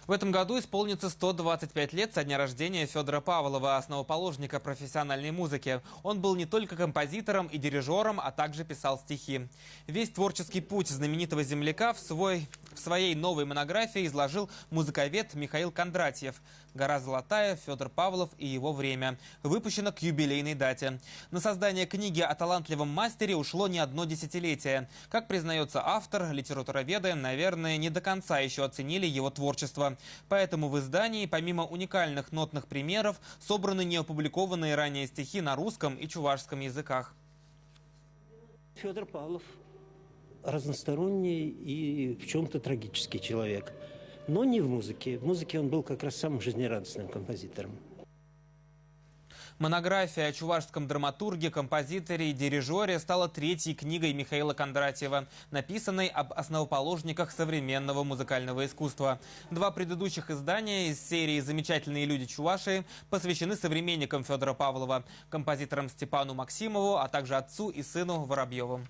В этом году исполнится 125 лет со дня рождения Федора Павлова, основоположника профессиональной музыки. Он был не только композитором и дирижером, а также писал стихи. Весь творческий путь знаменитого земляка в своей новой монографии изложил музыковед Михаил Кондратьев. «Гора золотая. Федор Павлов и его время». Выпущена к юбилейной дате. На создание книги о талантливом мастере ушло не одно десятилетие. Как признается автор, литературоведы, наверное, не до конца еще оценили его творчество. Поэтому в издании, помимо уникальных нотных примеров, собраны неопубликованные ранее стихи на русском и чувашском языках. Федор Павлов разносторонний и в чем-то трагический человек. Но не в музыке. В музыке он был как раз самым жизнерадостным композитором. Монография о чувашском драматурге, композиторе и дирижере стала третьей книгой Михаила Кондратьева, написанной об основоположниках современного музыкального искусства. Два предыдущих издания из серии «Замечательные люди Чувашии» посвящены современникам Федора Павлова, композиторам Степану Максимову, а также отцу и сыну Воробьевым.